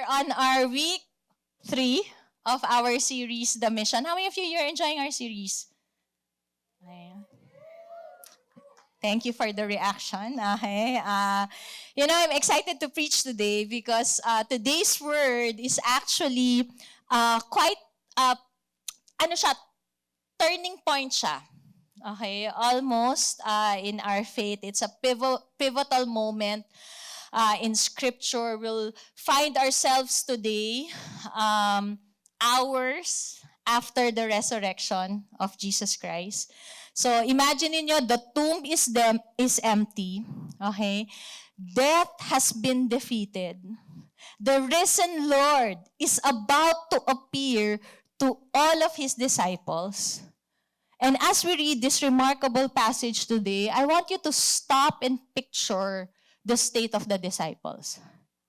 on our week 3 of our series, The Mission. How many of you are enjoying our series? Thank you for the reaction. Okay. I'm excited to preach today because today's word is actually quite, turning point siya. Okay, almost in our faith. It's a pivotal moment in Scripture. We'll find ourselves today hours after the resurrection of Jesus Christ. So imagine niyo, the tomb is empty. Okay? Death has been defeated. The risen Lord is about to appear to all of His disciples. And as we read this remarkable passage today, I want you to stop and picture the state of the disciples.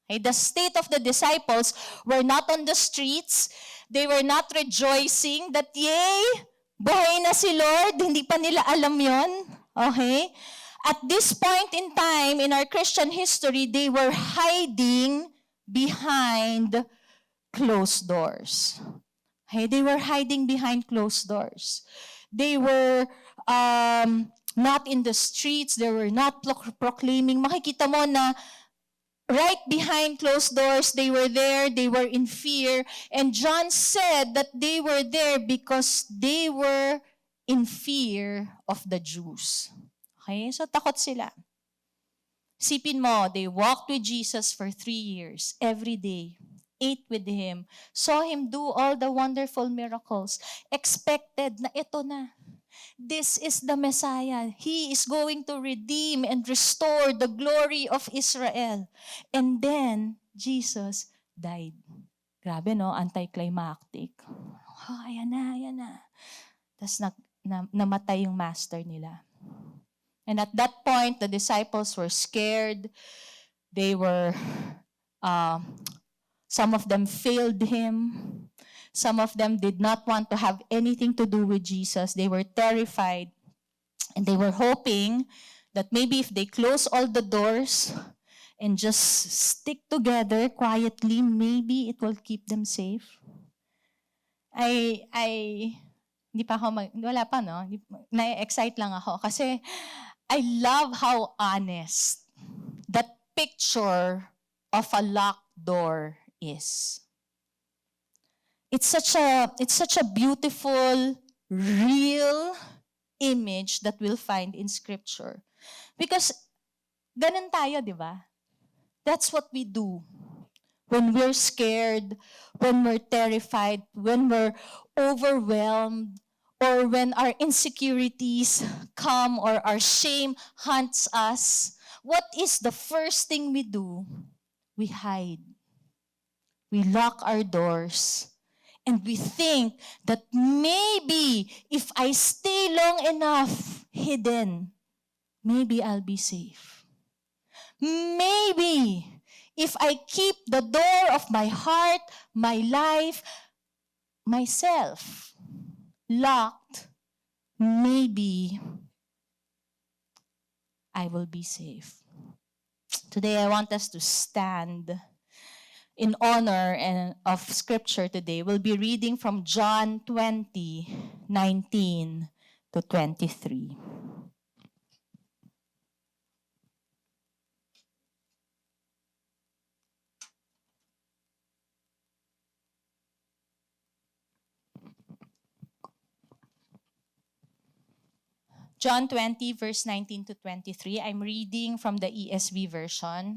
Okay? The state of the disciples were not on the streets. They were not rejoicing that, yay, buhay na si Lord. Hindi pa nila alam yon. Okay? At this point in time in our Christian history, they were hiding behind closed doors. Okay? They were hiding behind closed doors. They were not in the streets. They were not proclaiming. Makikita mo na right behind closed doors, they were there, they were in fear. And John said that they were there because they were in fear of the Jews. Okay? So takot sila. Sipin mo, they walked with Jesus for 3 years, every day, ate with Him, saw Him do all the wonderful miracles, expected na ito na. This is the Messiah. He is going to redeem and restore the glory of Israel. And then, Jesus died. Grabe, no? Anticlimactic. Oh, ayan na. Tapos namatay yung master nila. And at that point, the disciples were scared. They were, some of them failed Him. Some of them did not want to have anything to do with Jesus. They were terrified. And they were hoping that maybe if they close all the doors and just stick together quietly, maybe it will keep them safe. Hindi pa ako, wala pa, no? Na-excite lang ako kasi I love how honest that picture of a locked door is. It's such a beautiful, real image that we'll find in Scripture. Because ganun tayo, di ba? That's what we do. When we're scared, when we're terrified, when we're overwhelmed, or when our insecurities come or our shame hunts us, what is the first thing we do? We hide. We lock our doors. And we think that maybe if I stay long enough hidden, maybe I'll be safe. Maybe if I keep the door of my heart, my life, myself locked, maybe I will be safe. Today I want us to stand in honor of Scripture today. We'll be reading from John 20:19 to 23. John 20, verse 19 to 23. I'm reading from the ESV version.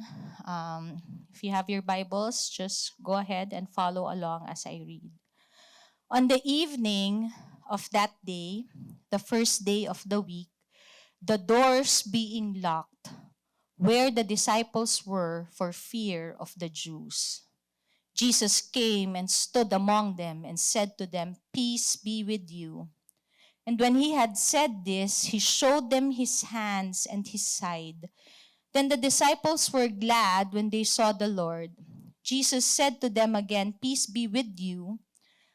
If you have your Bibles, just go ahead and follow along as I read. On the evening of that day, the first day of the week, the doors being locked, where the disciples were for fear of the Jews, Jesus came and stood among them and said to them, "Peace be with you." And when He had said this, He showed them His hands and His side. Then the disciples were glad when they saw the Lord. Jesus said to them again, "Peace be with you.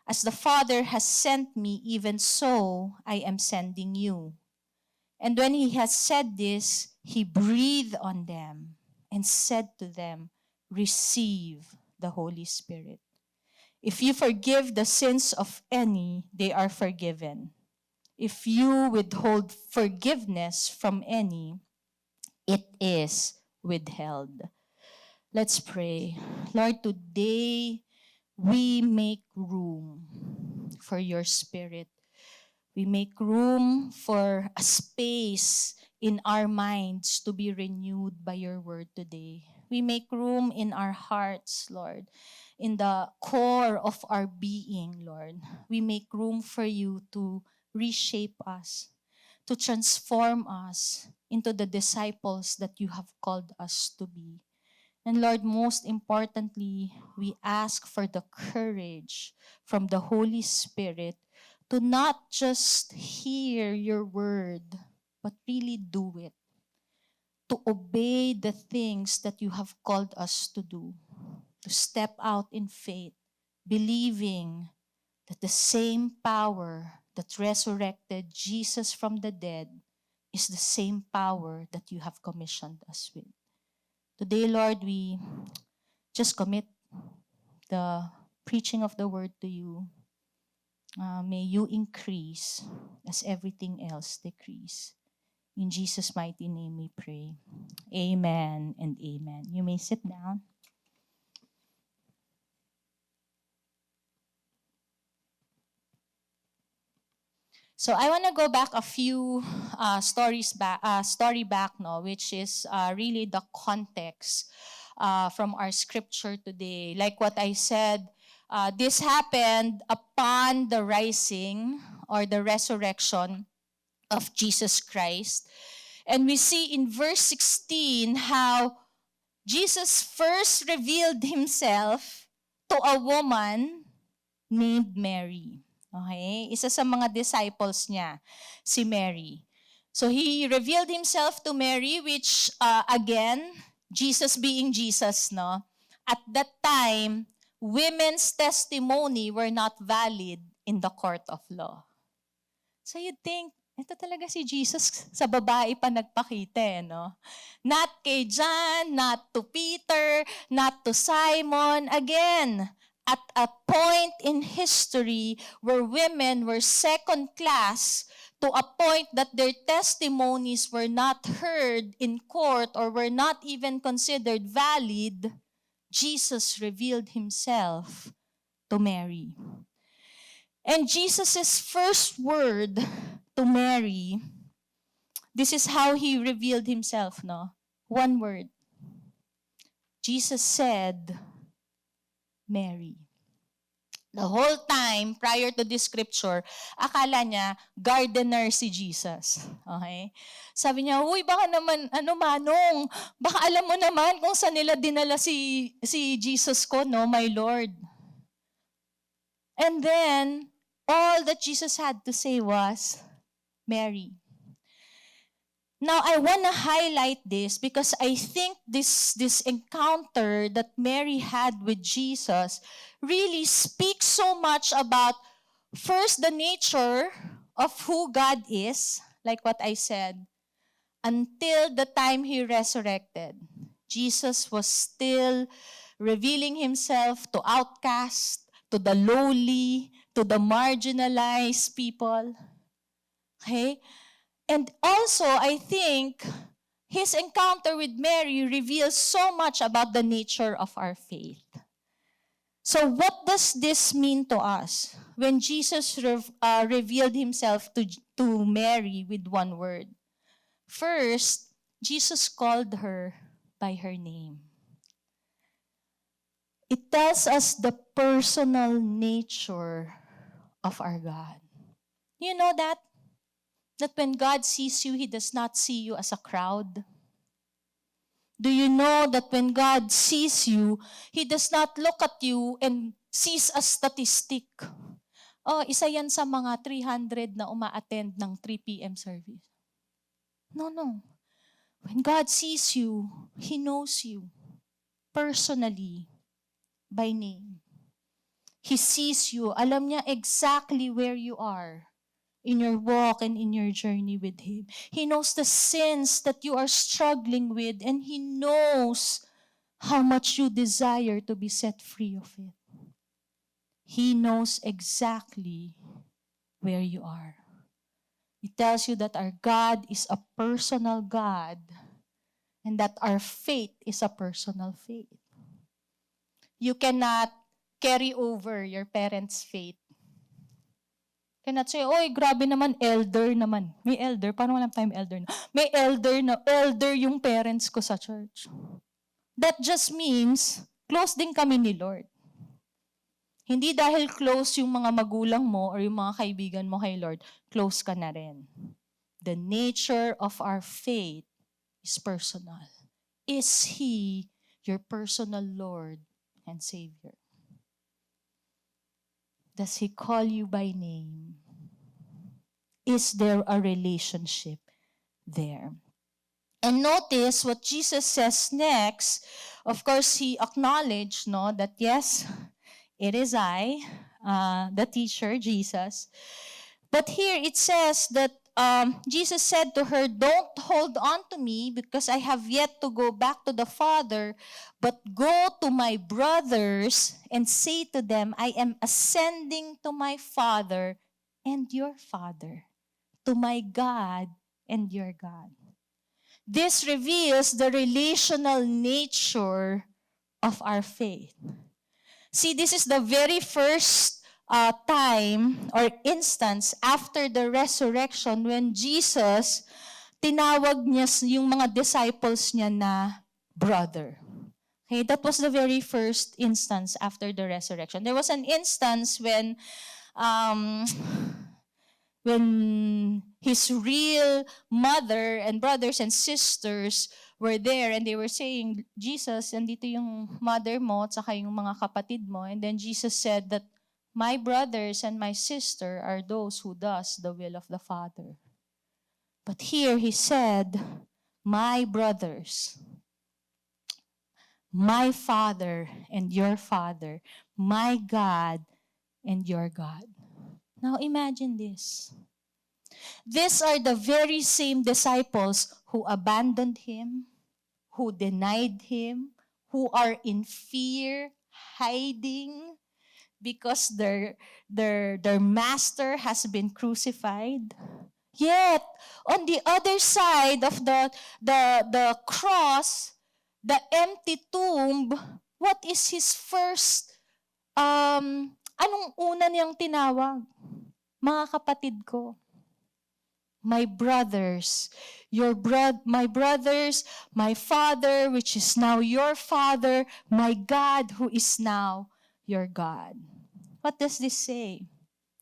As the Father has sent me, even so I am sending you." And when He had said this, He breathed on them and said to them, "Receive the Holy Spirit. If you forgive the sins of any, they are forgiven. If you withhold forgiveness from any, it is withheld. Let's pray. Lord, today we make room for your Spirit. We make room for a space in our minds to be renewed by your word today. We make room in our hearts, Lord, in the core of our being, Lord. We make room for you to reshape us, to transform us into the disciples that you have called us to be. And Lord, most importantly, we ask for the courage from the Holy Spirit to not just hear your word, but really do it. To obey the things that you have called us to do. To step out in faith, believing that the same power that resurrected Jesus from the dead is the same power that you have commissioned us with. Today, Lord, we just commit the preaching of the word to you. May you increase as everything else decrease. In Jesus' mighty name we pray. Amen and amen. You may sit down. So I want to go back a few story back, no, which is really the context from our scripture today. Like what I said, this happened upon the rising or the resurrection of Jesus Christ. And we see in verse 16 how Jesus first revealed himself to a woman named Mary. Okay? Isa sa mga disciples niya, si Mary. So he revealed himself to Mary, which again, Jesus being Jesus, no? At that time, women's testimony were not valid in the court of law. So you'd think, ito talaga si Jesus sa babae pa nagpakita, no? Not kay John, not to Peter, not to Simon. Again, at a point in history where women were second class to a point that their testimonies were not heard in court or were not even considered valid, Jesus revealed himself to Mary. And Jesus' first word to Mary, this is how he revealed himself, no? One word. Jesus said, Mary. The whole time, prior to this scripture, akala niya, gardener si Jesus. Okay? Sabi niya, uy, baka naman, Manong, baka alam mo naman kung saan nila dinala si Jesus ko, no, my Lord. And then, all that Jesus had to say was, Mary. Now, I want to highlight this because I think this encounter that Mary had with Jesus really speaks so much about, first, the nature of who God is, like what I said, until the time he resurrected. Jesus was still revealing himself to outcasts, to the lowly, to the marginalized people. Okay? And also, I think his encounter with Mary reveals so much about the nature of our faith. So what does this mean to us? When Jesus revealed himself to Mary with one word. First, Jesus called her by her name. It tells us the personal nature of our God. You know that? That when God sees you, he does not see you as a crowd? Do you know that when God sees you, he does not look at you and sees a statistic? Oh, isa yan sa mga 300 na uma-attend ng 3 p.m. service. No. When God sees you, he knows you personally by name. He sees you. Alam niya exactly where you are in your walk and in your journey with him. He knows the sins that you are struggling with, and he knows how much you desire to be set free of it. He knows exactly where you are. It tells you that our God is a personal God and that our faith is a personal faith. You cannot carry over your parents' faith. Cannot say, oy, grabe naman, elder naman. May elder, paano walang time elder na? May elder yung parents ko sa church. That just means, close din kami ni Lord. Hindi dahil close yung mga magulang mo or yung mga kaibigan mo kay Lord, close ka na rin. The nature of our faith is personal. Is He your personal Lord and Savior? Does He call you by name? Is there a relationship there? And notice what Jesus says next. Of course, He acknowledged that yes, it is I, the teacher, Jesus. But here it says that Jesus said to her, don't hold on to me because I have yet to go back to the Father, but go to my brothers and say to them, I am ascending to my Father and your Father, to my God and your God. This reveals the relational nature of our faith. See, this is the very first time or instance after the resurrection when Jesus, tinawag niya yung mga disciples niya na brother. Okay, that was the very first instance after the resurrection. There was an instance when his real mother and brothers and sisters were there and they were saying, Jesus, andito yung mother mo at saka yung mga kapatid mo. And then Jesus said that, my brothers and my sister are those who does the will of the Father. But here he said, my brothers, my Father and your Father, my God and your God. Now imagine this. These are the very same disciples who abandoned him, who denied him, who are in fear, hiding because their master has been crucified. Yet, on the other side of the cross, the empty tomb, what is his first, anong una niyang tinawag? Mga kapatid ko. My brothers, my brothers, my Father, which is now your Father, my God, who is now your God. What does this say?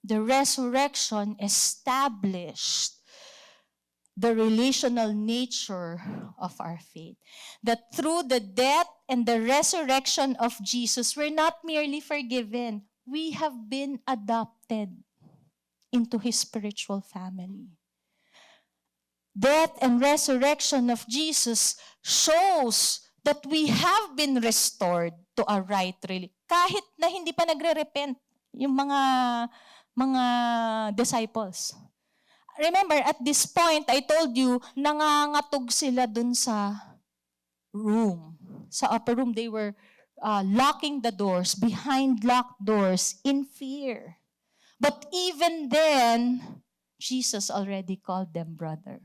The resurrection established the relational nature of our faith. That through the death and the resurrection of Jesus, we're not merely forgiven, we have been adopted into His spiritual family. Death and resurrection of Jesus shows that we have been restored to a right relationship. Kahit na hindi pa nagre-repent yung mga disciples. Remember, at this point, I told you, nangangatog sila dun sa room. Sa upper room, they were locking the doors, behind locked doors, in fear. But even then, Jesus already called them brother.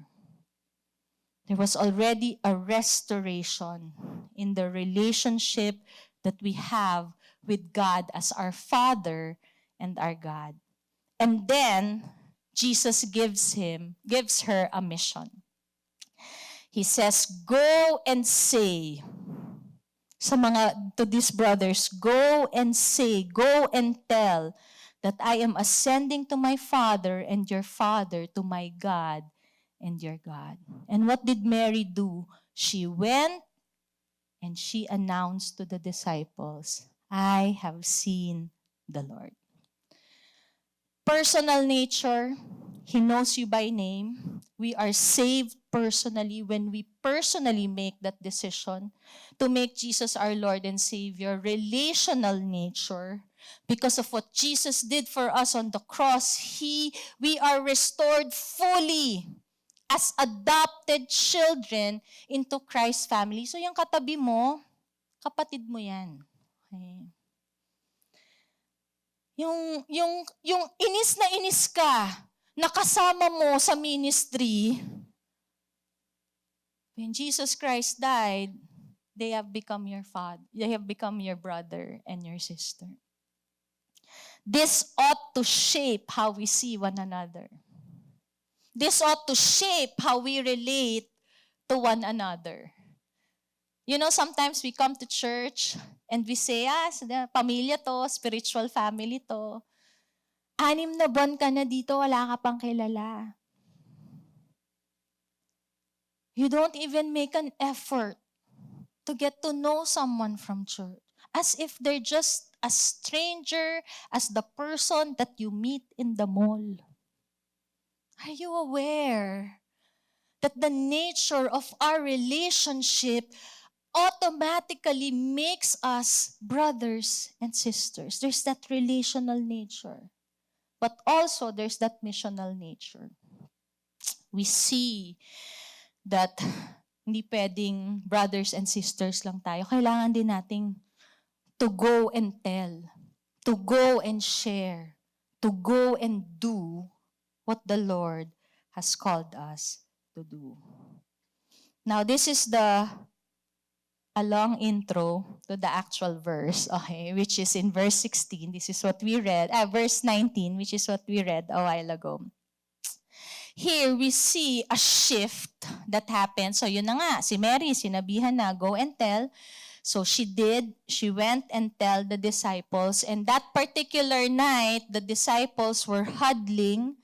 There was already a restoration in the relationship that we have with God as our Father and our God. And then, Jesus gives her a mission. He says, go and say, to these brothers, go and say, go and tell that I am ascending to my Father and your Father, to my God and your God. And what did Mary do? She went and she announced to the disciples, I have seen the Lord. Personal nature, He knows you by name. We are saved personally when we personally make that decision to make Jesus our Lord and Savior. Relational nature, because of what Jesus did for us on the cross, we are restored fully as adopted children into Christ's family. So yung katabi mo, Kapatid mo yan. Okay. Yung inis na inis ka, nakasama mo sa ministry, when Jesus Christ died, they have become your father. They have become your brother and your sister. This ought to shape how we see one another. This ought to shape how we relate to one another. You know, sometimes we come to church and we say, pamilya to, spiritual family to. 6 na buwan ka na dito, wala ka pang kilala. You don't even make an effort to get to know someone from church. As if they're just a stranger as the person that you meet in the mall. Are you aware that the nature of our relationship automatically makes us brothers and sisters? There's that relational nature. But also, there's that missional nature. We see that hindi pwedeng brothers and sisters lang tayo. Kailangan din nating to go and tell, to go and share, to go and do what the Lord has called us to do. Now, this is a long intro to the actual verse, okay, which is in verse 16. This is what we read, verse 19, which is what we read a while ago. Here we see a shift that happened. So yun na nga, si Mary, sinabihan na, go and tell. So she did. She went and tell the disciples. And that particular night, the disciples were huddling.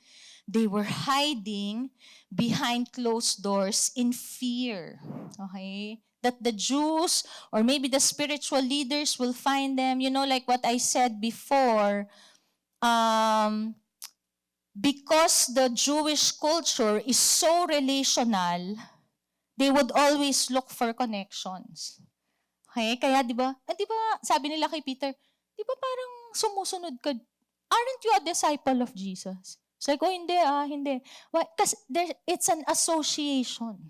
They were hiding behind closed doors in fear. Okay? That the Jews or maybe the spiritual leaders will find them. You know, like what I said before, because the Jewish culture is so relational, they would always look for connections. Okay? Kaya di ba, sabi nila kay Peter, di ba parang sumusunod ka? Aren't you a disciple of Jesus? It's like, hindi. Why? Because it's an association.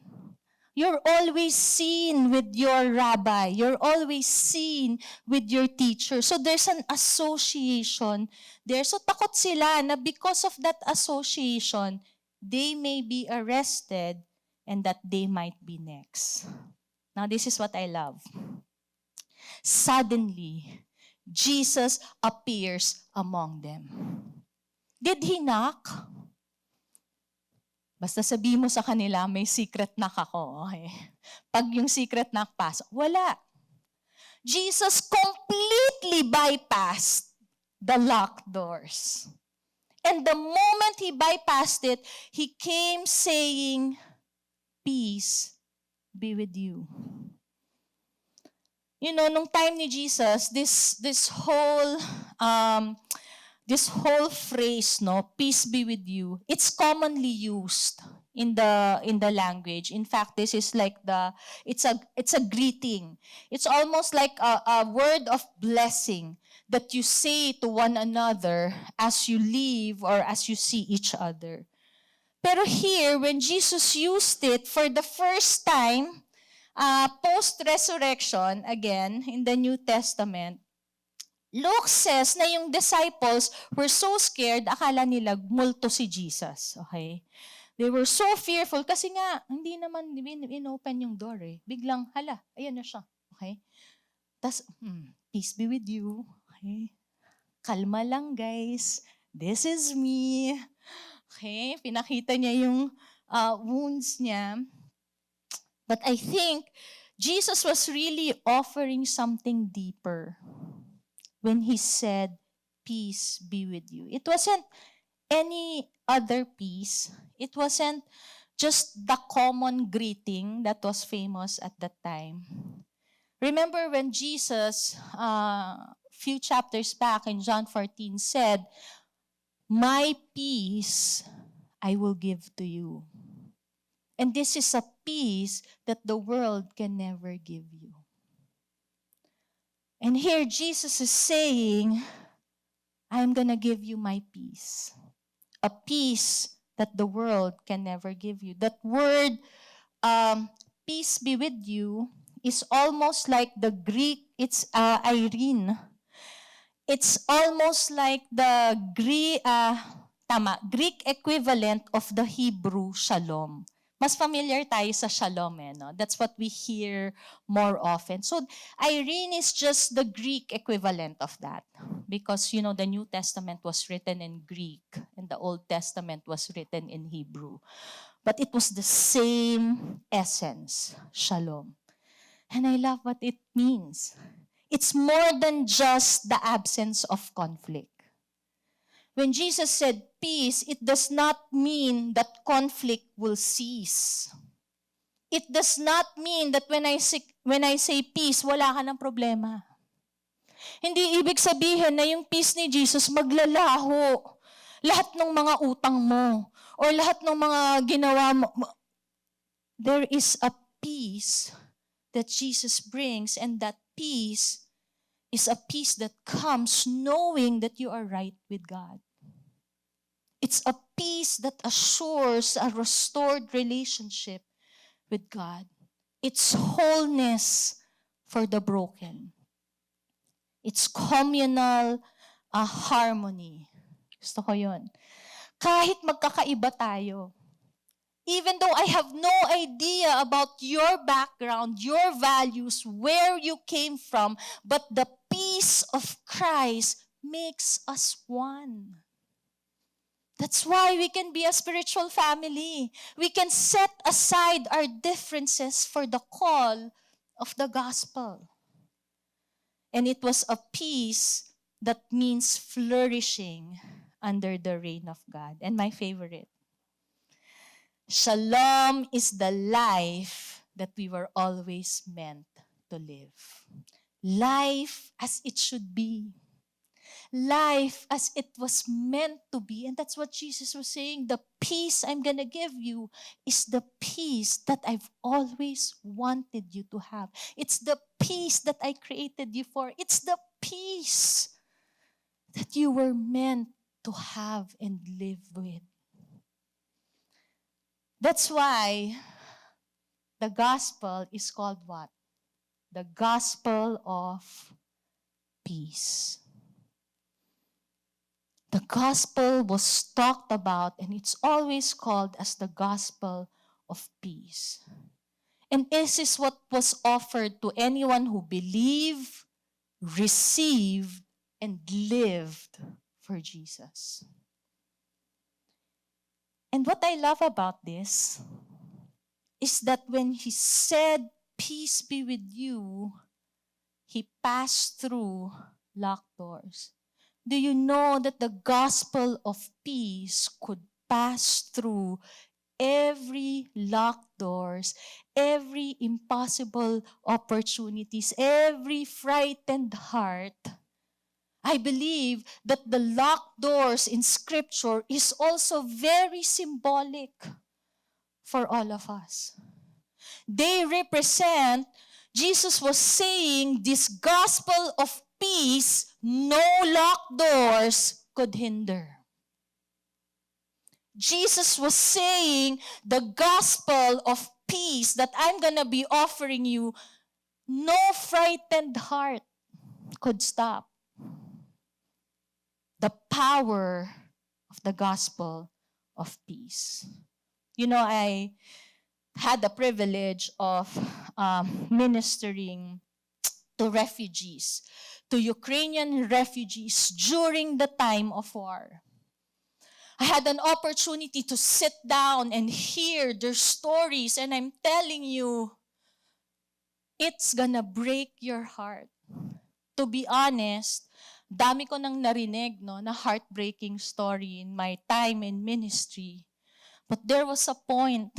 You're always seen with your rabbi. You're always seen with your teacher. So there's an association there. So takot sila na because of that association, they may be arrested and that they might be next. Now this is what I love. Suddenly, Jesus appears among them. Did he knock? Basta sabihin mo sa kanila, may secret knock ako. Okay? Pag yung secret knock pasok, wala. Jesus completely bypassed the locked doors. And the moment he bypassed it, he came saying, peace be with you. You know, nung time ni Jesus, this whole phrase, no, peace be with you, it's commonly used in the language. In fact, this is like it's a greeting. It's almost like a word of blessing that you say to one another as you leave or as you see each other. Pero here, when Jesus used it for the first time, post-resurrection, again, in the New Testament, Luke says na yung disciples were so scared, akala nila multo si Jesus. Okay? They were so fearful kasi nga, hindi naman in-open yung door eh. Biglang, ayan na siya. Okay? Tas, peace be with you. Okay? Kalma lang guys. This is me. Okay? Pinakita niya yung wounds niya. But I think Jesus was really offering something deeper when he said, peace be with you. It wasn't any other peace. It wasn't just the common greeting that was famous at that time. Remember when Jesus, few chapters back in John 14 said, my peace I will give to you. And this is a peace that the world can never give you. And here Jesus is saying, I'm going to give you my peace. A peace that the world can never give you. That word, peace be with you, is almost like the Greek, it's Irene. It's almost like the Greek equivalent of the Hebrew shalom. Mas familiar tayo sa shalom, no? That's what we hear more often. So, Irene is just the Greek equivalent of that. Because, the New Testament was written in Greek and the Old Testament was written in Hebrew. But it was the same essence, shalom. And I love what it means. It's more than just the absence of conflict. When Jesus said peace, it does not mean that conflict will cease. It does not mean that when I say peace, wala ka ng problema. Hindi ibig sabihin na yung peace ni Jesus maglalaho. Lahat ng mga utang mo or lahat ng mga ginawa mo. There is a peace that Jesus brings, and that peace is a peace that comes knowing that you are right with God. It's a peace that assures a restored relationship with God. It's wholeness for the broken. It's communal harmony. Gusto ko yun. Kahit magkakaiba tayo, even though I have no idea about your background, your values, where you came from, but the peace of Christ makes us one. That's why we can be a spiritual family. We can set aside our differences for the call of the gospel. And it was a peace that means flourishing under the reign of God. And my favorite, Shalom is the life that we were always meant to live. Life as it should be. Life as it was meant to be. And that's what Jesus was saying. The peace I'm going to give you is the peace that I've always wanted you to have. It's the peace that I created you for. It's the peace that you were meant to have and live with. That's why the gospel is called what? The gospel of peace. The gospel was talked about, and it's always called as the gospel of peace. And this is what was offered to anyone who believed, received, and lived for Jesus. And what I love about this is that when he said, peace be with you, he passed through locked doors. Do you know that the gospel of peace could pass through every locked doors, every impossible opportunities, every frightened heart? I believe that the locked doors in Scripture is also very symbolic for all of us. They represent, Jesus was saying, this gospel of peace, no locked doors could hinder. Jesus was saying, the gospel of peace that I'm going to be offering you, no frightened heart could stop the power of the gospel of peace. I had the privilege of ministering to refugees, to Ukrainian refugees during the time of war. I had an opportunity to sit down and hear their stories, and I'm telling you, it's gonna break your heart. To be honest, dami ko nang narinig, na heartbreaking story in my time in ministry. But there was a point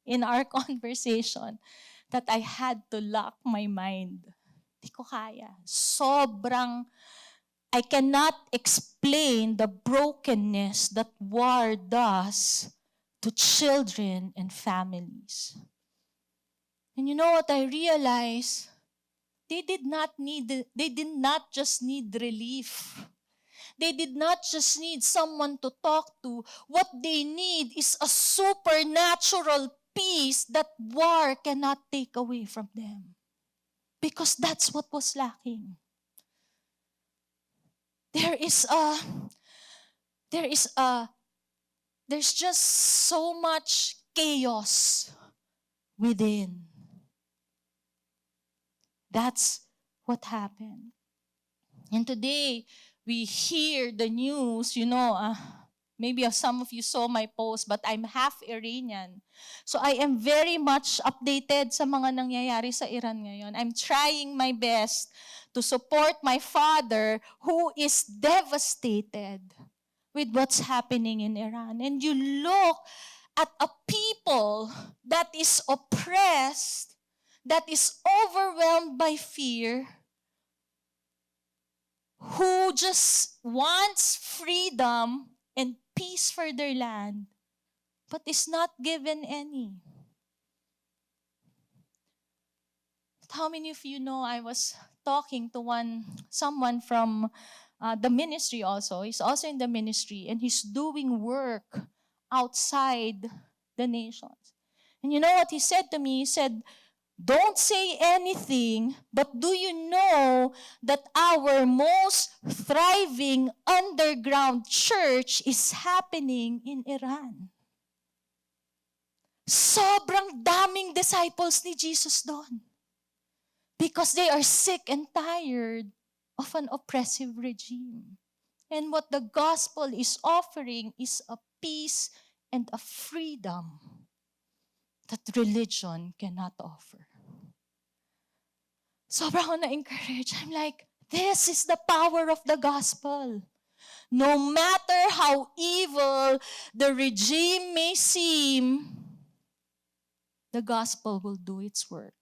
in our conversation that I had to lock my mind. Di ko kaya. I cannot explain the brokenness that war does to children and families. And you know what I realized? They did not just need relief. They did not just need someone to talk to. What they need is a supernatural peace that war cannot take away from them. Because that's what was lacking. There's just so much chaos within. That's what happened. And today, we hear the news, maybe some of you saw my post, but I'm half Iranian. So I am very much updated sa mga nangyayari sa Iran ngayon. I'm trying my best to support my father who is devastated with what's happening in Iran. And you look at a people that is oppressed, that is overwhelmed by fear, who just wants freedom and peace for their land, but is not given any. How many of you know I was talking to someone from the ministry also. He's also in the ministry, and he's doing work outside the nations. And you know what he said to me? He said, "Don't say anything, but do you know that our most thriving underground church is happening in Iran?" Sobrang daming disciples ni Jesus doon. Because they are sick and tired of an oppressive regime. And what the gospel is offering is a peace and a freedom that religion cannot offer. Sobrang ako na-encourage. I'm like, this is the power of the gospel. No matter how evil the regime may seem, the gospel will do its work.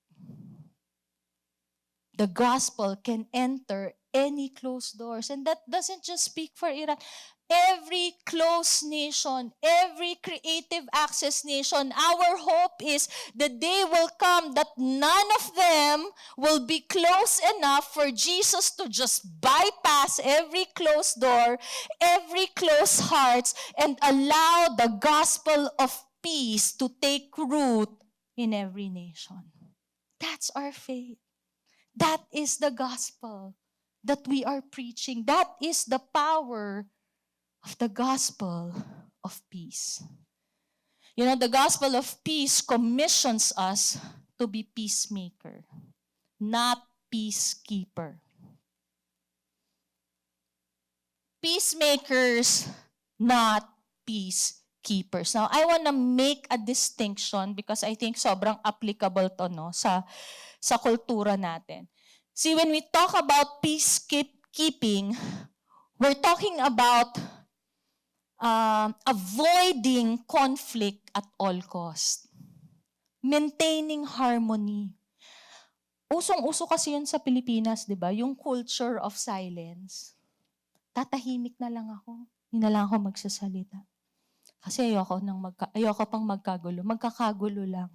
The gospel can enter any closed doors. And that doesn't just speak for Iran. Every closed nation, every creative access nation, our hope is the day will come that none of them will be close enough for Jesus to just bypass every closed door, every closed hearts, and allow the gospel of peace to take root in every nation. That's our faith. That is the gospel that we are preaching. That is the power of the gospel of peace. The gospel of peace commissions us to be peacemaker, not peacekeeper. Peacemakers, not peacekeepers. Now, I want to make a distinction because I think sobrang applicable to sa kultura natin. See, when we talk about peacekeeping, we're talking about avoiding conflict at all cost. Maintaining harmony. Usong-uso kasi yun sa Pilipinas, di ba? Yung culture of silence. Tatahimik na lang ako. Hindi na lang ako magsasalita. Kasi ayoko pang magkagulo. Magkakagulo lang.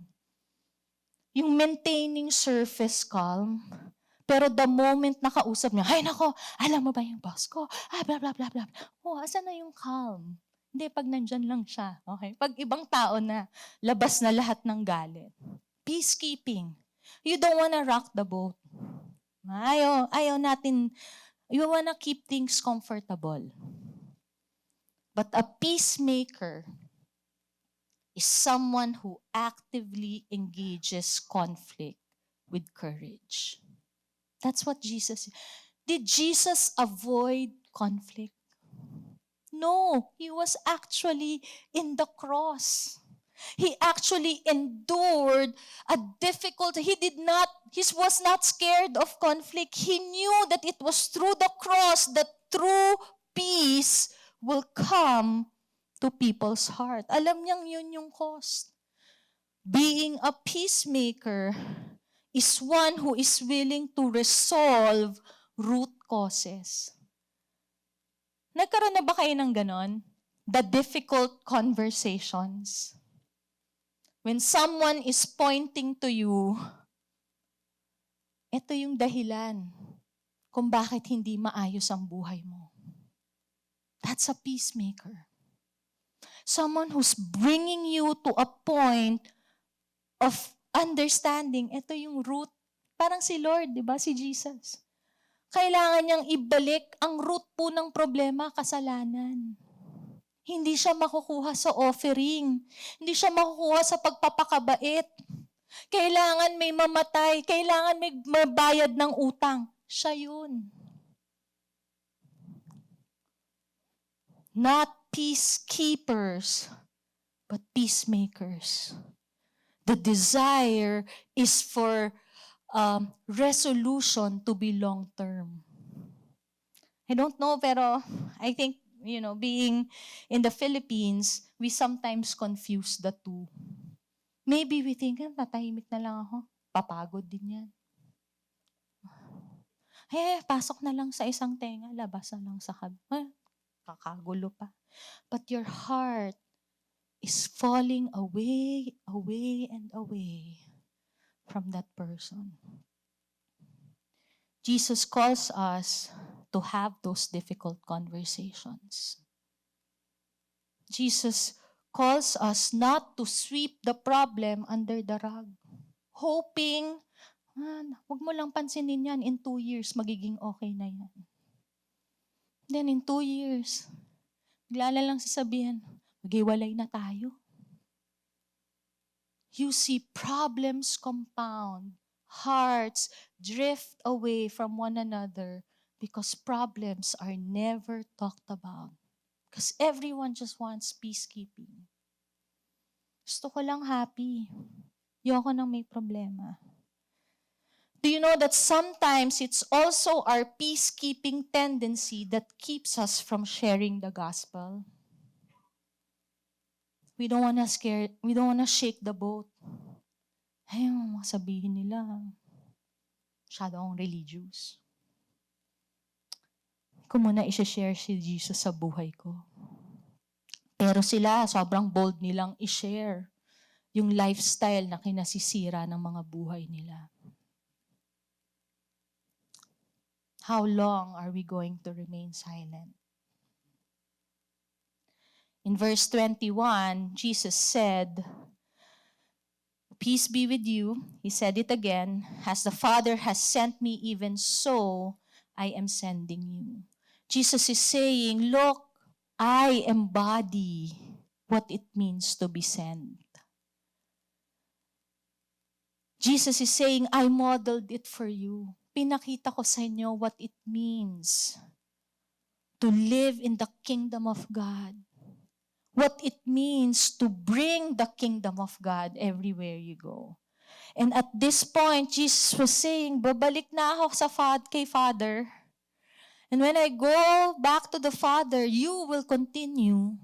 Yung maintaining surface calm, pero the moment nakausap niya, "Ay nako, alam mo ba yung boss ko? Blah, blah, blah, blah." Oh, asan na yung calm? Hindi, pag nandyan lang siya. Okay? Pag ibang tao na, labas na lahat ng galit. Peacekeeping. You don't wanna rock the boat. Ayaw natin, you wanna keep things comfortable. But a peacemaker is someone who actively engages conflict with courage. That's what Jesus. Did Jesus avoid conflict? No, he was actually in the cross. He actually endured a difficult, he was not scared of conflict. He knew that it was through the cross that true peace will come to people's heart. Alam niyang yun yung cost. Being a peacemaker is one who is willing to resolve root causes. Nagkaroon na ba kayo ng ganon? The difficult conversations. When someone is pointing to you, ito yung dahilan kung bakit hindi maayos ang buhay mo. That's a peacemaker. Someone who's bringing you to a point of understanding, ito yung root, Parang si Lord, di ba? Si Jesus. Kailangan niyang ibalik ang root po ng problema, kasalanan. Hindi siya makukuha sa offering. Hindi siya makukuha sa pagpapakabait. Kailangan may mamatay. Kailangan may mabayad ng utang. Siya yun. Not peacekeepers, but peacemakers. The desire is for resolution to be long-term. I don't know, pero I think, being in the Philippines, we sometimes confuse the two. Maybe we think, tatahimik na lang ako. Papagod din yan. Pasok na lang sa isang tenga, labas na lang sa kakagulo pa. But your heart is falling away, away, and away from that person. Jesus calls us to have those difficult conversations. Jesus calls us not to sweep the problem under the rug, hoping, wag mo lang pansinin yan, in 2 years, magiging okay na yan. Then in 2 years, bigla lang sasabihin, maghiwalay na tayo. You see problems compound, hearts drift away from one another because problems are never talked about. Because everyone just wants peacekeeping. Gusto ko lang happy. Ayoko nang may problema. Do you know that sometimes it's also our peacekeeping tendency that keeps us from sharing the gospel? We don't wanna shake the boat. Ayun, sabihin nila, masyado akong religious. Ko muna i-share si Jesus sa buhay ko. Pero sila, sobrang bold nilang i-share yung lifestyle na kinasisira ng mga buhay nila. How long are we going to remain silent? In verse 21, Jesus said, "Peace be with you." He said it again. "As the Father has sent me, even so I am sending you." Jesus is saying, look, I embody what it means to be sent. Jesus is saying, I modeled it for you. Pinakita ko sa inyo what it means to live in the kingdom of God. What it means to bring the kingdom of God everywhere you go. And at this point, Jesus was saying, babalik na ako kay Father. And when I go back to the Father, you will continue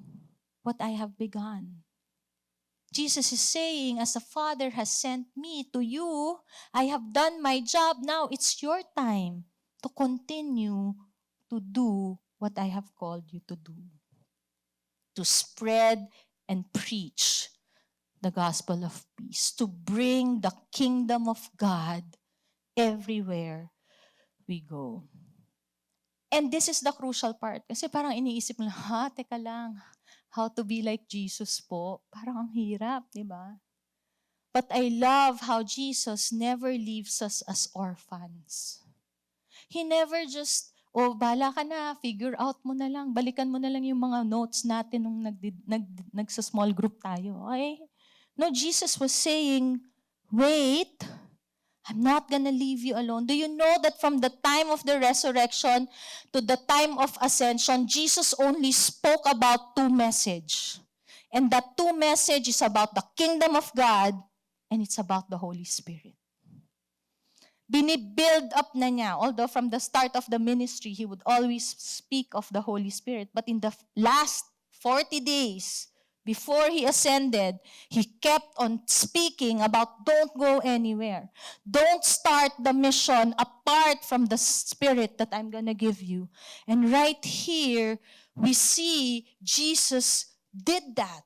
what I have begun. Jesus is saying, as the Father has sent me to you, I have done my job. Now it's your time to continue to do what I have called you to do. To spread and preach the gospel of peace. To bring the kingdom of God everywhere we go. And this is the crucial part. Kasi parang iniisip mo lang, teka lang, how to be like Jesus po? Parang ang hirap, di ba? But I love how Jesus never leaves us as orphans. He never just, bala ka na, figure out mo na lang, balikan mo na lang yung mga notes natin nung nagsa-small group tayo. Okay? No, Jesus was saying, wait, I'm not gonna leave you alone. Do you know that from the time of the resurrection to the time of ascension, Jesus only spoke about 2 messages. And that 2 messages is about the kingdom of God and it's about the Holy Spirit. Binibuild up na niya. Although from the start of the ministry, he would always speak of the Holy Spirit. But in the last 40 days, before he ascended, he kept on speaking about don't go anywhere. Don't start the mission apart from the Spirit that I'm going to give you. And right here, we see Jesus did that.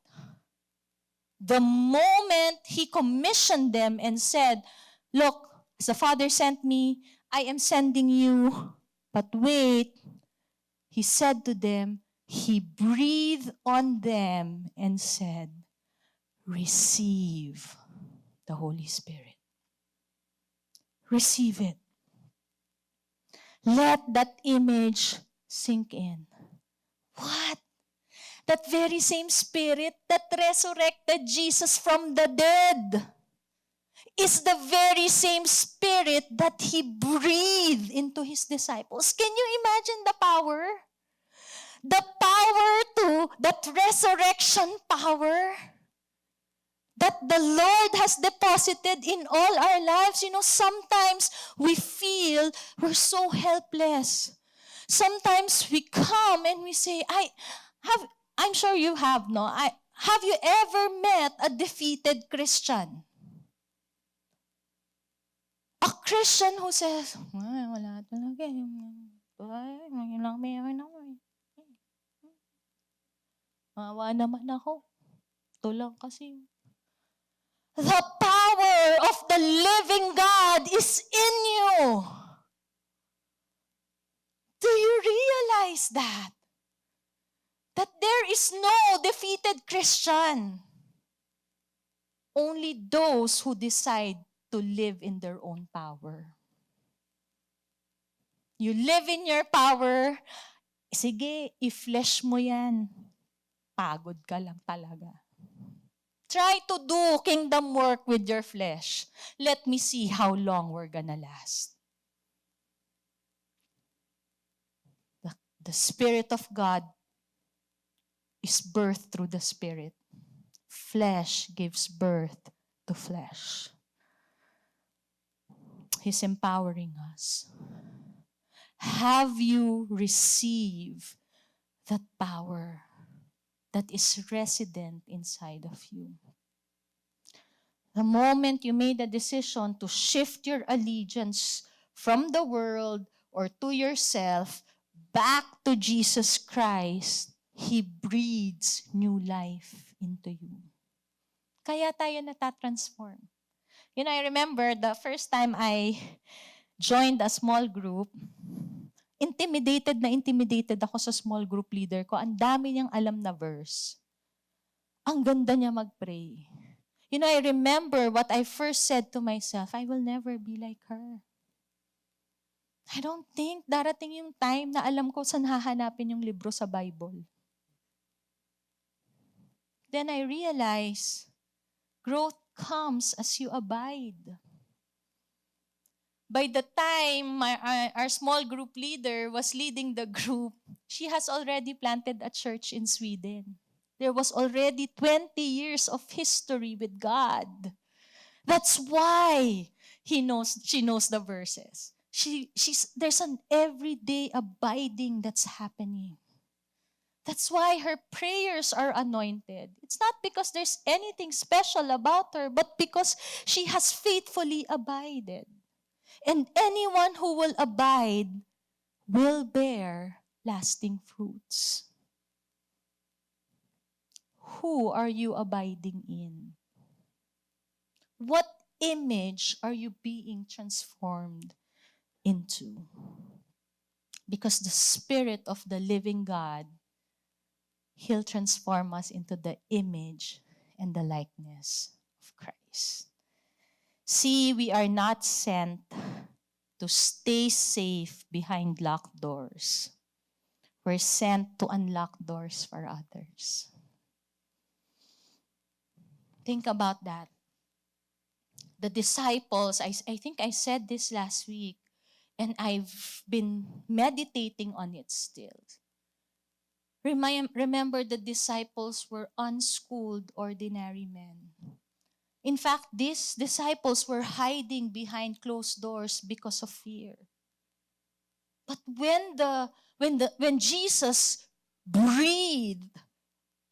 The moment he commissioned them and said, look, as the Father sent me, I am sending you. But wait, he said to them, he breathed on them and said, receive the Holy Spirit. Receive it. Let that image sink in. What? That very same Spirit that resurrected Jesus from the dead is the very same Spirit that He breathed into His disciples. Can you imagine the power? The power that resurrection power that the Lord has deposited in all our lives. Sometimes we feel we're so helpless. Sometimes we come and we say, I'm sure you have, no? Have you ever met a defeated Christian? A Christian who says, wala talaga. Mawa naman ako. Ito lang kasi. The power of the living God is in you. Do you realize that? That there is no defeated Christian. Only those who decide to live in their own power. You live in your power, sige, i-flesh mo yan. Pagod ka lang talaga. Try to do kingdom work with your flesh. Let me see how long we're gonna last. The Spirit of God is birthed through the Spirit. Flesh gives birth to flesh. He's empowering us. Have you received that power that is resident inside of you? The moment you made a decision to shift your allegiance from the world or to yourself back to Jesus Christ, He breathes new life into you. Kaya tayo natatransform. I remember the first time I joined a small group, intimidated ako sa small group leader ko. Ang dami niyang alam na verse. Ang ganda niya mag-pray. I remember what I first said to myself, I will never be like her. I don't think darating yung time na alam ko saan hahanapin yung libro sa Bible. Then I realized, growth comes as you abide. By the time our small group leader was leading the group, she has already planted a church in Sweden. There was already 20 years of history with God. That's why she knows the verses. There's an everyday abiding that's happening. That's why her prayers are anointed. It's not because there's anything special about her, but because she has faithfully abided. And anyone who will abide will bear lasting fruits. Who are you abiding in? What image are you being transformed into? Because the Spirit of the living God, He'll transform us into the image and the likeness of Christ. See, we are not sent to stay safe behind locked doors. We're sent to unlock doors for others. Think about that. The disciples, I think I said this last week, and I've been meditating on it still. Remember, the disciples were unschooled, ordinary men. In fact, these disciples were hiding behind closed doors because of fear. But when Jesus breathed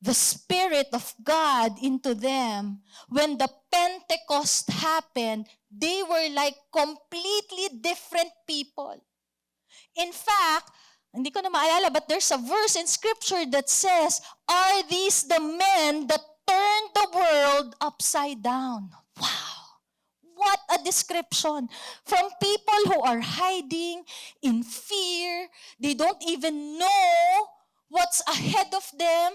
the Spirit of God into them, when the Pentecost happened, they were like completely different people. In fact, hindi ko na maalala, but there's a verse in Scripture that says, "Are these the men that turned the world upside down?" Wow! What a description. From people who are hiding in fear, they don't even know what's ahead of them.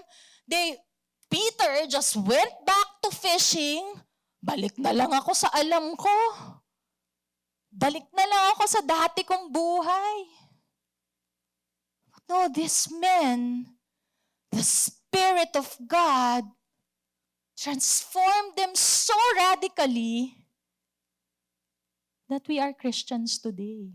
Peter just went back to fishing. Balik na lang ako sa alam ko. Balik na lang ako sa dati kong buhay. No, these men, the Spirit of God transformed them so radically that we are Christians today.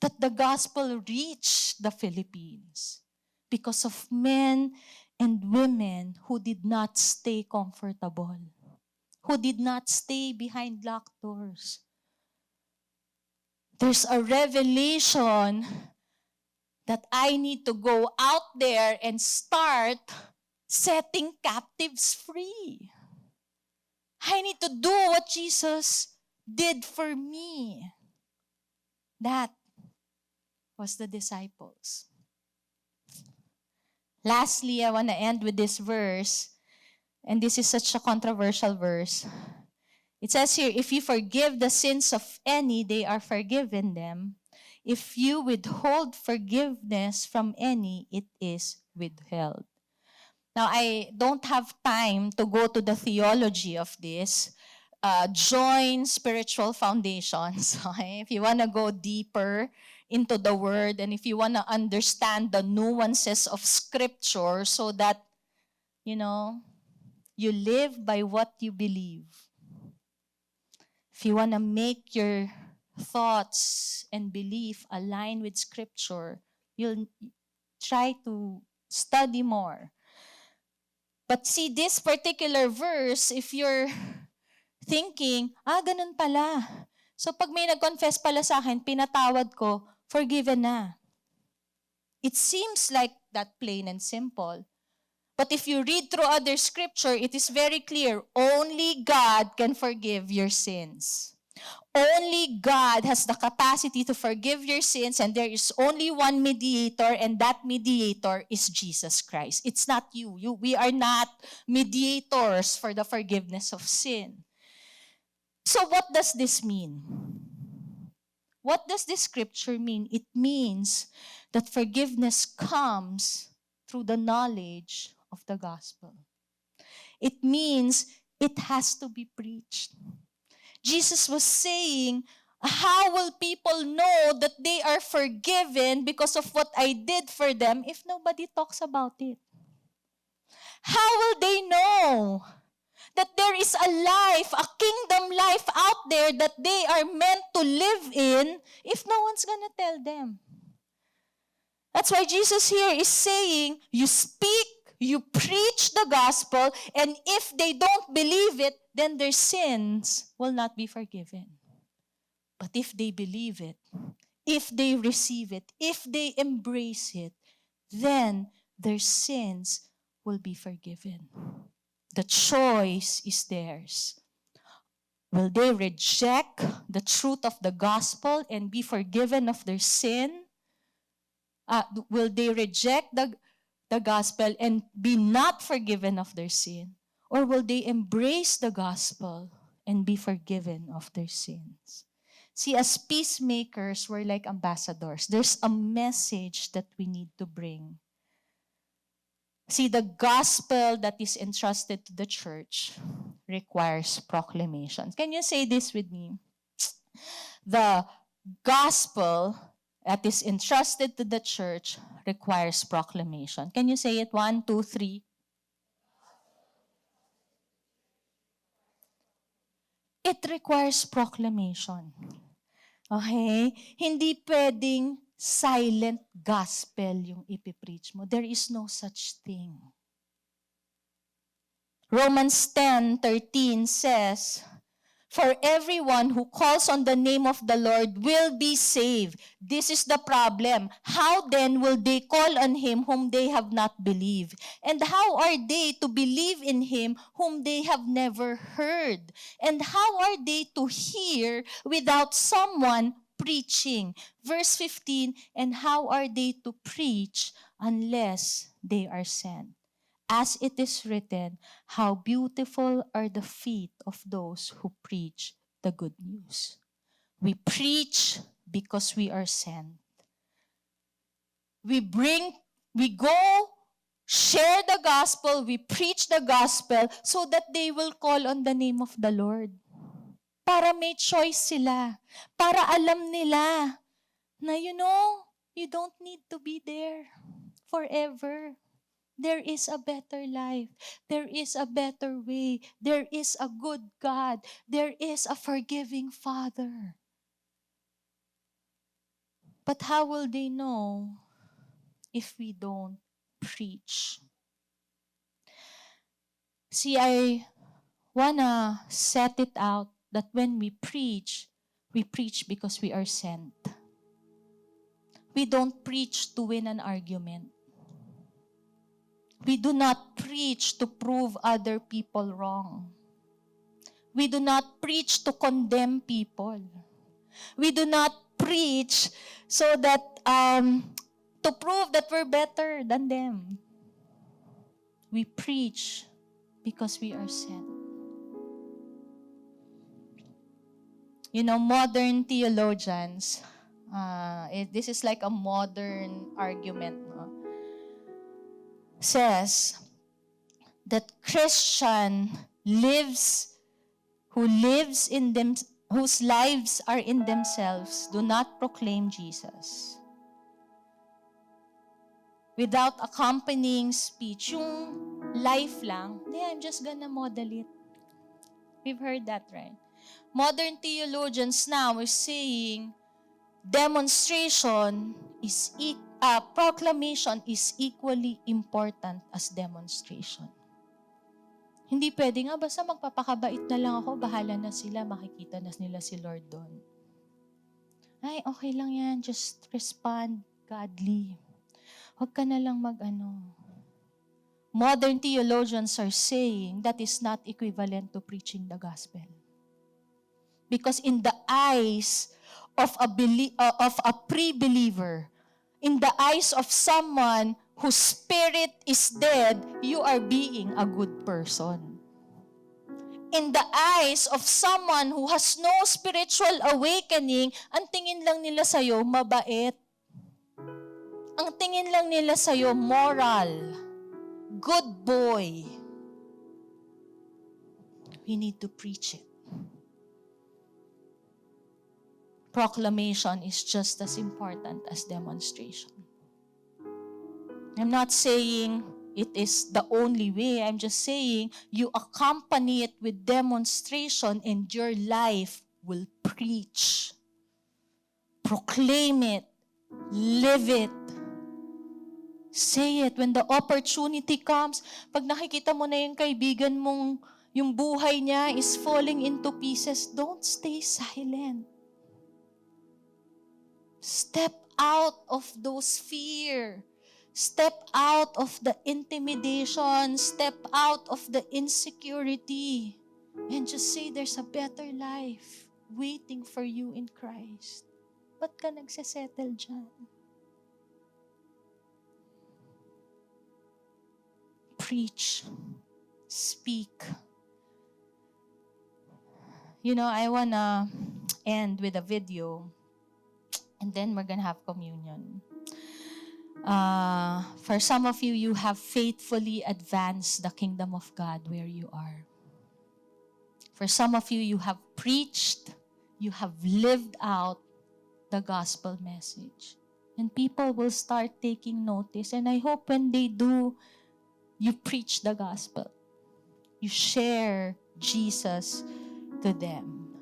That the gospel reached the Philippines because of men and women who did not stay comfortable, who did not stay behind locked doors. There's a revelation that I need to go out there and start setting captives free. I need to do what Jesus did for me. That was the disciples. Lastly, I want to end with this verse, and this is such a controversial verse. It says here, if you forgive the sins of any, they are forgiven them. If you withhold forgiveness from any, it is withheld. Now, I don't have time to go to the theology of this. Join Spiritual Foundations. Okay? If you want to go deeper into the Word, and if you want to understand the nuances of Scripture so that, you live by what you believe. If you want to make your thoughts and belief align with Scripture, you'll try to study more. But see, this particular verse, if you're thinking, ganun pala. So pag may nag-confess pala sa akin, pinatawad ko, forgiven na. It seems like that plain and simple. But if you read through other scripture, it is very clear, only God can forgive your sins. Only God has the capacity to forgive your sins, and there is only one mediator, and that mediator is Jesus Christ. It's not you. We are not mediators for the forgiveness of sin. So what does this mean? What does this scripture mean? It means that forgiveness comes through the knowledge of the gospel. It means it has to be preached. Jesus was saying, how will people know that they are forgiven because of what I did for them if nobody talks about it? How will they know that there is a life, a kingdom life out there that they are meant to live in if no one's gonna tell them? That's why Jesus here is saying, you speak, you preach the gospel, and if they don't believe it, then their sins will not be forgiven. But if they believe it, if they receive it, if they embrace it, then their sins will be forgiven. The choice is theirs. Will they reject the truth of the gospel and be forgiven of their sin? Will they reject the gospel and be not forgiven of their sin? Or will they embrace the gospel and be forgiven of their sins? See, as peacemakers, we're like ambassadors. There's a message that we need to bring. See, the gospel that is entrusted to the church requires proclamation. Can you say this with me? The gospel that is entrusted to the church requires proclamation. Can you say it? 1, 2, 3. It requires proclamation. Okay? Hindi pwedeng silent gospel yung ipipreach mo. There is no such thing. Romans 10:13 says, for everyone who calls on the name of the Lord will be saved. This is the problem. How then will they call on him whom they have not believed? And how are they to believe in him whom they have never heard? And how are they to hear without someone preaching? Verse 15, and how are they to preach unless they are sent? As it is written, how beautiful are the feet of those who preach the good news. We preach because we are sent. We go, share the gospel, we preach the gospel so that they will call on the name of the Lord. Para may choice sila. Para alam nila na you don't need to be there forever. There is a better life. There is a better way. There is a good God. There is a forgiving Father. But how will they know if we don't preach? See, I wanna set it out that when we preach because we are sent. We don't preach to win an argument. We do not preach to prove other people wrong. We do not preach to condemn people. We do not preach so that to prove that we're better than them. We preach because we are sent. Modern theologians, this is like a modern argument, no? Says that Christian whose lives are in themselves do not proclaim Jesus. Without accompanying speech, yung life lang, I'm just gonna model it. We've heard that, right? Modern theologians now are saying proclamation is equally important as demonstration. Hindi pwede nga, basta magpapakabait na lang ako, bahala na sila, makikita na nila si Lord doon. Ay, okay lang yan, just respond godly. Huwag ka na lang Modern theologians are saying that is not equivalent to preaching the gospel. Because in the eyes of a pre-believer, in the eyes of someone whose spirit is dead, you are being a good person. In the eyes of someone who has no spiritual awakening, ang tingin lang nila sa'yo, mabait. Ang tingin lang nila sa'yo, moral. Good boy. We need to preach it. Proclamation is just as important as demonstration. I'm not saying it is the only way. I'm just saying you accompany it with demonstration and your life will preach. Proclaim it. Live it. Say it when the opportunity comes. Pag nakikita mo na yung kaibigan mong yung buhay niya is falling into pieces, don't stay silent. Step out of those fear. Step out of the intimidation. Step out of the insecurity. And just say there's a better life waiting for you in Christ. Ba't ka nagsesettle dyan? Preach. Speak. I wanna end with a video. And then we're gonna have communion. For some of you, you have faithfully advanced the kingdom of God where you are. For some of you, you have preached, you have lived out the gospel message. And people will start taking notice. And I hope when they do, you preach the gospel. You share Jesus to them.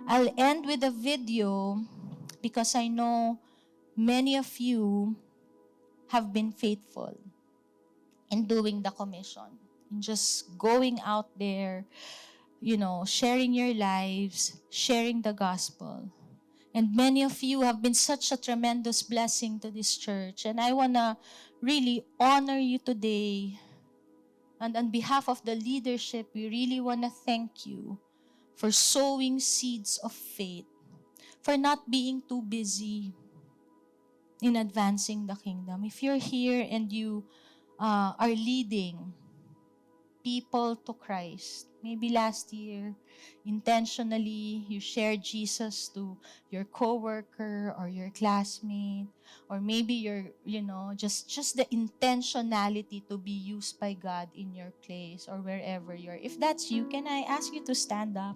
I'll end with a video because I know many of you have been faithful in doing the commission, in just going out there, sharing your lives, sharing the gospel. And many of you have been such a tremendous blessing to this church. And I want to really honor you today. And on behalf of the leadership, we really want to thank you for sowing seeds of faith, for not being too busy in advancing the kingdom. If you're here and you are leading people to Christ, maybe last year, intentionally, you shared Jesus to your coworker or your classmate, or maybe you're, just the intentionality to be used by God in your place or wherever you're. If that's you, can I ask you to stand up?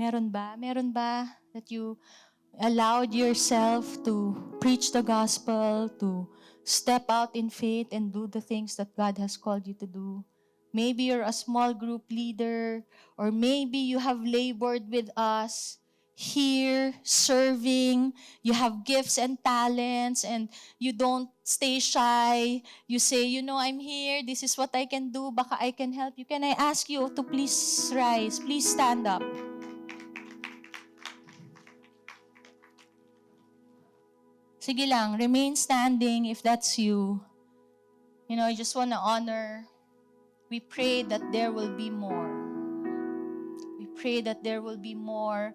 Meron ba? Meron ba that you allowed yourself to preach the gospel, to step out in faith and do the things that God has called you to do? Maybe you're a small group leader, or maybe you have labored with us here, serving. You have gifts and talents, and you don't stay shy. You say, I'm here. This is what I can do. Baka I can help you. Can I ask you to please rise? Please stand up. Sige lang, remain standing if that's you. I just want to honor. We pray that there will be more. We pray that there will be more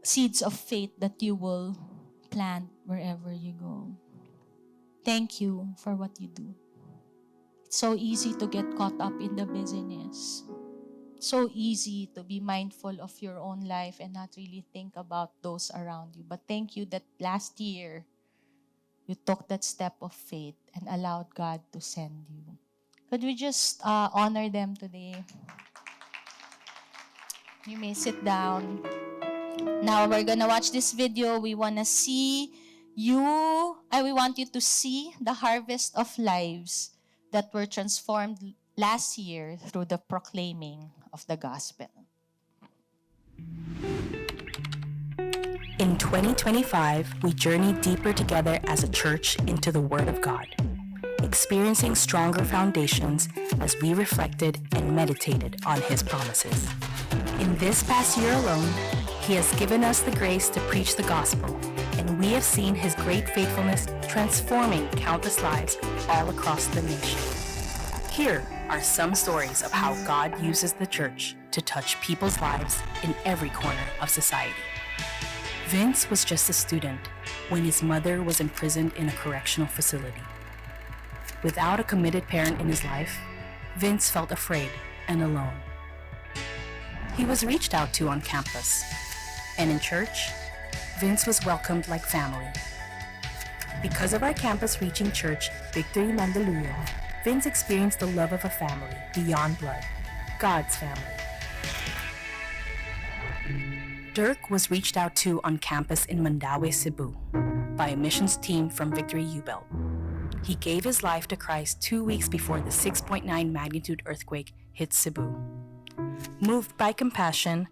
seeds of faith that you will plant wherever you go. Thank you for what you do. It's so easy to get caught up in the busyness. So easy to be mindful of your own life and not really think about those around you. But thank you that last year, you took that step of faith and allowed God to send you. Could we just honor them today? You may sit down. Now we're gonna watch this video. We want you to see the harvest of lives that were transformed last year through the proclaiming of the gospel. In 2025, we journey deeper together as a church into the Word of God, experiencing stronger foundations as we reflected and meditated on His promises. In this past year alone, He has given us the grace to preach the gospel, and we have seen His great faithfulness transforming countless lives all across the nation. Here are some stories of how God uses the church to touch people's lives in every corner of society. Vince was just a student when his mother was imprisoned in a correctional facility. Without a committed parent in his life, Vince felt afraid and alone. He was reached out to on campus, and in church, Vince was welcomed like family. Because of our campus-reaching church, Victory Mandaluyong, Vince experienced the love of a family beyond blood, God's family. Dirk was reached out to on campus in Mandaue, Cebu, by a missions team from Victory U-Belt. He gave his life to Christ 2 weeks before the 6.9 magnitude earthquake hit Cebu. Moved by compassion,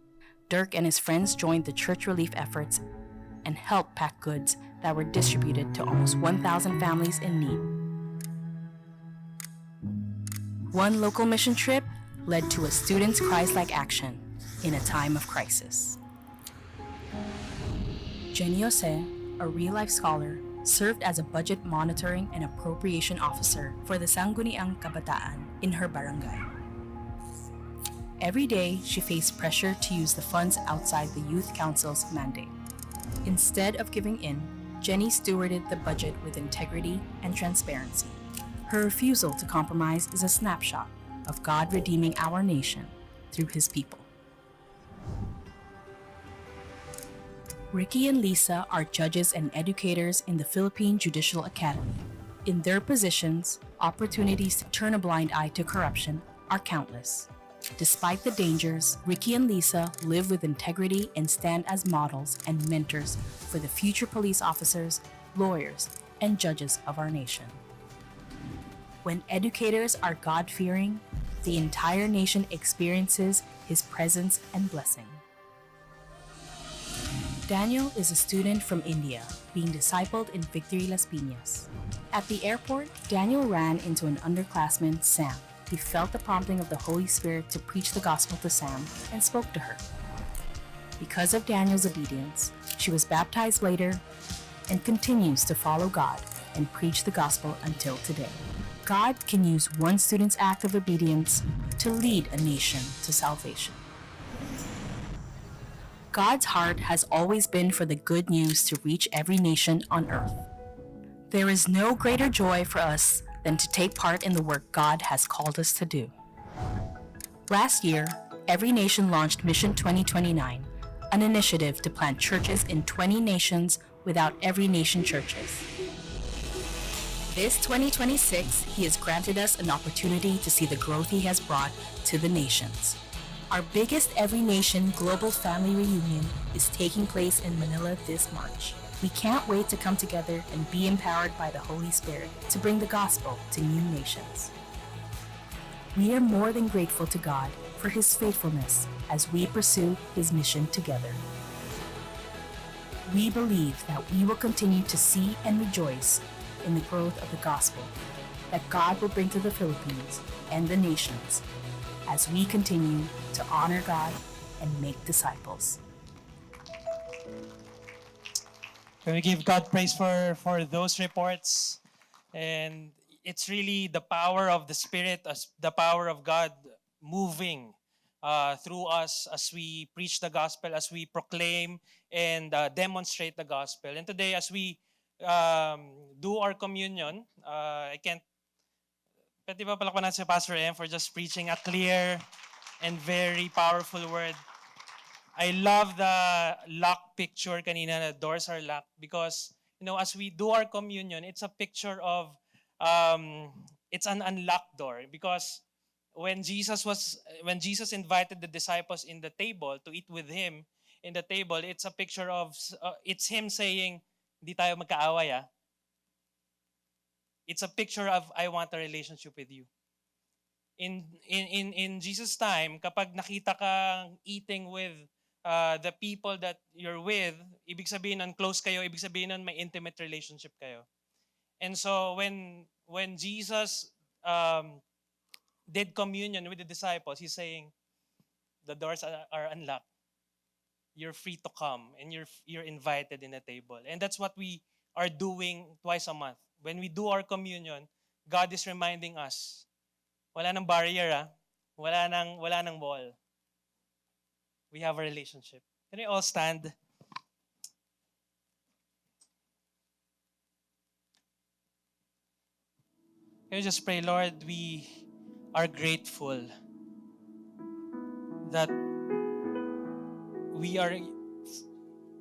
Dirk and his friends joined the church relief efforts and helped pack goods that were distributed to almost 1,000 families in need. One local mission trip led to a student's Christ-like action in a time of crisis. Jenny Jose, a real-life scholar, served as a budget monitoring and appropriation officer for the Sangguniang Kabataan in her barangay. Every day, she faced pressure to use the funds outside the Youth Council's mandate. Instead of giving in, Jenny stewarded the budget with integrity and transparency. Her refusal to compromise is a snapshot of God redeeming our nation through His people. Ricky and Lisa are judges and educators in the Philippine Judicial Academy. In their positions, opportunities to turn a blind eye to corruption are countless. Despite the dangers, Ricky and Lisa live with integrity and stand as models and mentors for the future police officers, lawyers, and judges of our nation. When educators are God-fearing, the entire nation experiences His presence and blessing. Daniel is a student from India being discipled in Victory Las Piñas. At the airport, Daniel ran into an underclassman, Sam. He felt the prompting of the Holy Spirit to preach the gospel to Sam and spoke to her. Because of Daniel's obedience, she was baptized later and continues to follow God and preach the gospel until today. God can use one student's act of obedience to lead a nation to salvation. God's heart has always been for the good news to reach every nation on earth. There is no greater joy for us than to take part in the work God has called us to do. Last year, Every Nation launched Mission 2029, an initiative to plant churches in 20 nations without Every Nation churches. This 2026, He has granted us an opportunity to see the growth He has brought to the nations. Our biggest Every Nation Global Family Reunion is taking place in Manila this March. We can't wait to come together and be empowered by the Holy Spirit to bring the gospel to new nations. We are more than grateful to God for His faithfulness as we pursue His mission together. We believe that we will continue to see and rejoice in the growth of the gospel that God will bring to the Philippines and the nations as we continue to honor God and make disciples. Can we give God praise for those reports? And it's really the power of the Spirit, the power of God moving through us as we preach the gospel, as we proclaim and demonstrate the gospel. And today, as we do our communion, I can't, pwede ba palakpanan si Pastor M for just preaching a clear and very powerful word. I love the lock picture kanina, the doors are locked, because as we do our communion, it's a picture of it's an unlocked door, because when Jesus invited the disciples in the table to eat with him in the table, it's a picture of it's him saying, "Di tayo magkaaway ah." It's a picture of, I want a relationship with you. In Jesus' time, kapag nakita kang eating with the people that you're with, ibig sabihin nun close kayo, ibig sabihin nun may intimate relationship kayo. And so when Jesus did communion with the disciples, he's saying, the doors are unlocked. You're free to come, and you're invited in the table. And that's what we are doing twice a month. When we do our communion, God is reminding us, wala nang barrier ah. Wala nang wall. We have a relationship. Can we all stand? Can we just pray, Lord, we are grateful that we are,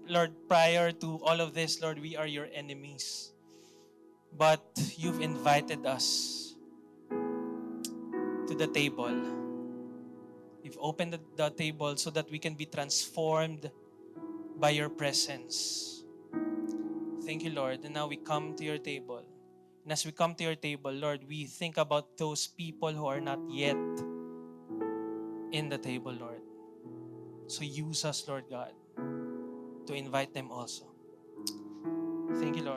Lord, prior to all of this, Lord, we are your enemies. But you've invited us to the table. You've opened the table so that we can be transformed by your presence. Thank you, Lord. And now we come to your table. And as we come to your table, Lord, we think about those people who are not yet in the table, Lord. So use us, Lord God, to invite them also. Thank you, Lord.